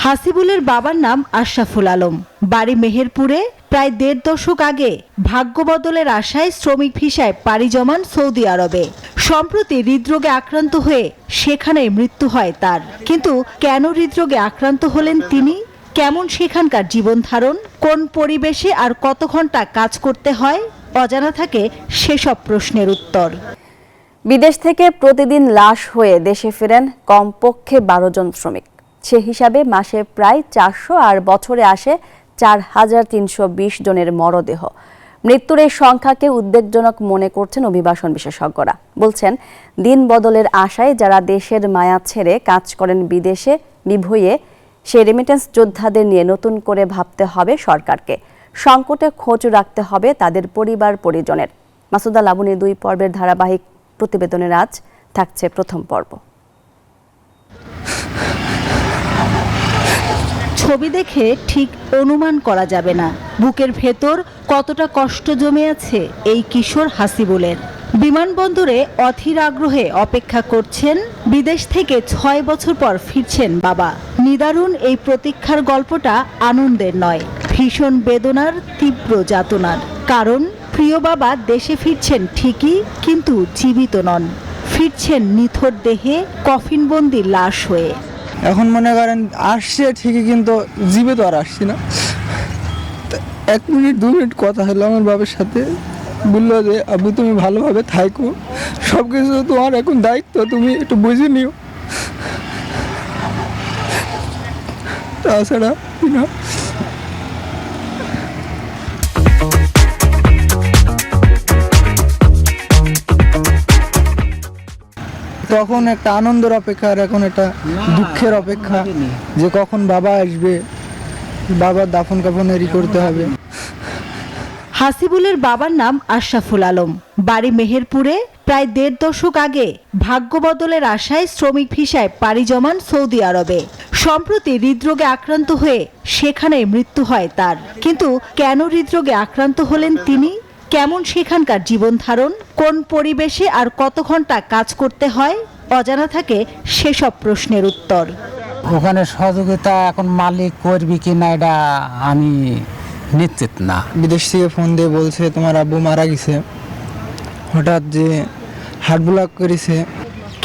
হাসিবুলের বাবার নাম আশরাফুল আলম। বাড়ি মেহেরপুরে। প্রায় ১.৫ দশক আগে ভাগ্য বদলের আশায় শ্রমিক ভিসায় পাড়ি জমান সৌদি আরবে। সম্প্রতি হৃদরোগে আক্রান্ত হয়ে সেখানেই মৃত্যু হয় তার। কিন্তু কেন হৃদরোগে আক্রান্ত হলেন তিনি? কেমন সেখানকার জীবন ধারণ? কোন পরিবেশে আর কত ঘন্টা কাজ করতে হয়? অজানা থাকে সেসব প্রশ্নের উত্তর। বিদেশ থেকে প্রতিদিন লাশ হয়ে দেশে ফেরেন কমপক্ষে ১২ জন শ্রমিক। সে হিসাবে মাসে প্রায় ৪০০ আর বছরে আসে ৪,৩২০ জনের মরদেহ। মৃত্যুর এই সংখ্যাকে উদ্বেগজনক মনে করছেন অভিবাসন বিশেষজ্ঞরা। বলছেন, দিন বদলের আশায় যারা দেশের মায়া ছেড়ে কাজ করেন বিদেশে বিভয়ে, সেই রেমিটেন্স যোদ্ধাদের নিয়ে নতুন করে ভাবতে হবে সরকারকে। সংকটে খোঁজ রাখতে হবে তাদের পরিবার পরিজনের। মাসুদা লাবণীর ২ পর্বের ধারাবাহিক প্রতিবেদনের আজ থাকছে প্রথম পর্ব। ছবি দেখে ঠিক অনুমান করা যাবে না বুকের ভেতর কতটা কষ্ট জমে আছে এই কিশোর হাসিবুলের। বিমানবন্দরে অধীর আগ্রহে অপেক্ষা করছেন। বিদেশ থেকে ৬ বছর পর ফিরছেন বাবা। নিদারুণ এই প্রতীক্ষার গল্পটা আনন্দের নয়, ভীষণ বেদনার, তীব্র যাতনার। কারণ প্রিয় বাবা দেশে ফিরছেন ঠিকই, কিন্তু জীবিত নন। ফিরছেন নিথর দেহে, কফিনবন্দি লাশ হয়ে। এখন মনে করেন আসছে ঠিকই, কিন্তু জীবিত আর আসছি না। ১ মিনিট ২ মিনিট কথা হলো আমার বাবার সাথে, বললো যে আব্বু তুমি ভালোভাবে থাকো, সব কিছু তোমার এখন দায়িত্ব, তুমি একটু বুঝে নিও। তাছাড়া না। তখন একটা আনন্দের অপেক্ষা, আর এখন একটা দুঃখের অপেক্ষা যে কখন বাবা আসবে, বাবার দাফন কাফনেরই করতে হবে। হাসিবুলের বাবার নাম আশরাফুল আলম। বাড়ি মেহেরপুরে। প্রায় ১.৫ দশক আগে ভাগ্য বদলের আশায় শ্রমিক ভিসায় পাড়ি জমান সৌদি আরবে। সম্প্রতি হৃদরোগে আক্রান্ত হয়ে সেখানেই মৃত্যু হয় তার। কিন্তু কেন হৃদরোগে আক্রান্ত হলেন তিনি? কেমন সেখানকার জীবন ধারণ? কোন পরিবেশে আর কত ঘন্টা কাজ করতে হয়? অজানা থাকে সেসব প্রশ্নের উত্তর। ওখানে সহযোগিতা এখন মালিক করবি কিনা এটা আমি নিশ্চিত না। বিদেশ থেকে ফোন দিয়ে বলছে তোমার আব্বু মারা গেছে, হঠাৎ যে হার্ট ব্লক করেছে।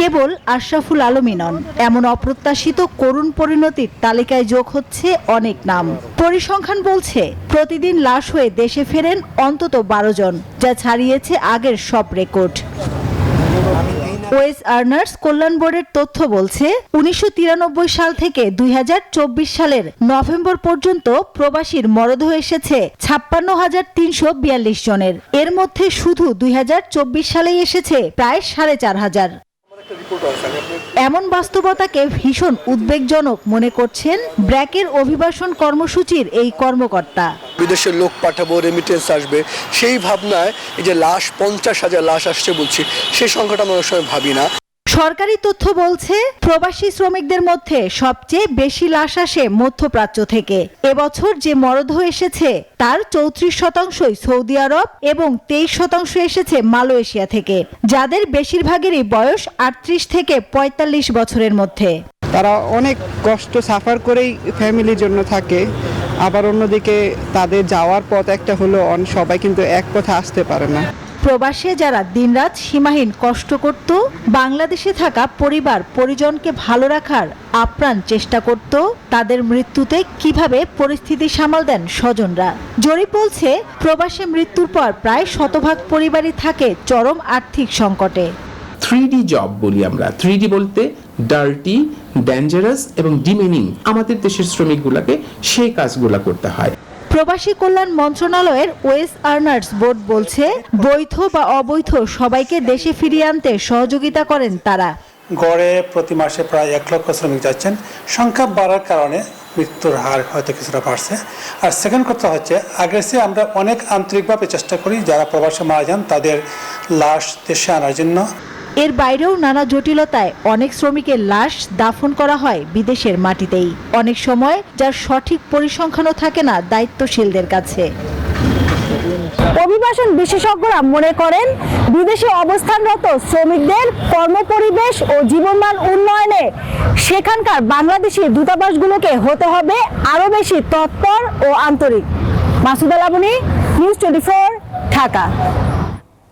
কেবল আশরাফুল আলমই নন, এমন অপ্রত্যাশিত করুণ পরিণতির তালিকায় যোগ হচ্ছে অনেক নাম। পরিসংখ্যান বলছে প্রতিদিন লাশ হয়ে দেশে ফেরেন অন্তত ১২ জন, যা ছাড়িয়েছে আগের সব রেকর্ড। ওয়েজ আর্নার্স কল্যাণ বোর্ডের তথ্য বলছে ১৯৯৩ সাল থেকে ২০২৪ সালের নভেম্বর পর্যন্ত প্রবাসীর মরদেহ এসেছে ৫৬,৩৪২ জনের। এর মধ্যে শুধু ২০২৪ সালেই এসেছে প্রায় ৪,৫০০। এমন বাস্তবতাকে ভীষণ উদ্বেগজনক মনে করছেন ব্র্যাকের অভিবাসন কর্মসূচির এই কর্মকর্তা। বিদেশের লোক পাঠাবো, রেমিটেন্স আসবে, সেই ভাবনায় এই যে লাশ ৫০,০০০ লাশ আসছে বলছি, সেই সংখ্যাটা আমরা অনেক সময় ভাবি না। সরকারি তথ্য বলছে প্রবাসী শ্রমিকদের মধ্যে সবচেয়ে বেশি লাশ আসে মধ্যপ্রাচ্য থেকে। এবছর যে মরদেহ এসেছে তার ৩৪% সৌদি আরব এবং ২৩% এসেছে মালয়েশিয়া থেকে, যাদের বেশিরভাগেরই বয়স ৩৮ থেকে ৪৫ বছরের মধ্যে। তারা অনেক কষ্ট সাফার করেই ফ্যামিলির জন্য থাকে। আবার অন্যদিকে তাদের যাওয়ার পথ একটা হলো, সবাই কিন্তু এক পথে আসতে পারে না। প্রবাসে যারা দিনরাত সীমাহীন কষ্ট করত, বাংলাদেশে থাকা পরিবার পরিজনকে ভালো রাখার আপ্রাণ চেষ্টা করত, তাদের মৃত্যুতে কিভাবে পরিস্থিতি সামাল দেন স্বজনরা। জরিপ বলছে প্রবাসে মৃত্যুর পর প্রায় ১০০% পরিবারই থাকে চরম আর্থিক সংকটে। 3D জব বলি আমরা। 3D বলতে ডার্টি, ডেঞ্জারাস এবং ডিমেনিং। আমাদের দেশের শ্রমিকগুলোকে সেই কাজগুলো করতে হয়। প্রবাসী কল্যাণ মন্ত্রণালয়ের ওয়েজ আর্নার্স বোর্ড বলছে বৈধ বা অবৈধ সবাইকে দেশে ফিরিয়ে আনতে সহযোগিতা করেন তারা। গড়ে প্রতি মাসে প্রায় ১ লক্ষ শ্রমিক যাচ্ছেন। সংখ্যা বাড়ার কারণে মৃত্যুর হার হয়তো কিছুটা বাড়ছে। আর সেকেন্ড কথা হচ্ছে, আগের চেয়ে আমরা অনেক আন্তরিকভাবে চেষ্টা করি যারা প্রবাসে মারা যান তাদের লাশ দেশে আনার জন্য। এর বাইরেও নানা জটিলতায় অনেক শ্রমিকের লাশ দাফন করা হয় বিদেশের মাটিতেই। অনেক সময় যার সঠিক পরিসংখ্যানও থাকে না দায়িত্বশীলদের কাছে। অভিবাসন বিশেষজ্ঞরা মনে করেন বিদেশে অবস্থানরত শ্রমিকদের কর্মপরিবেশ ও জীবনমান উন্নয়নে সেখানকার বাংলাদেশি দূতাবাসগুলোকে হতে হবে আরও বেশি তৎপর ও আন্তরিক। মাসুদা লাবনী, নিউজ 24, ঢাকা।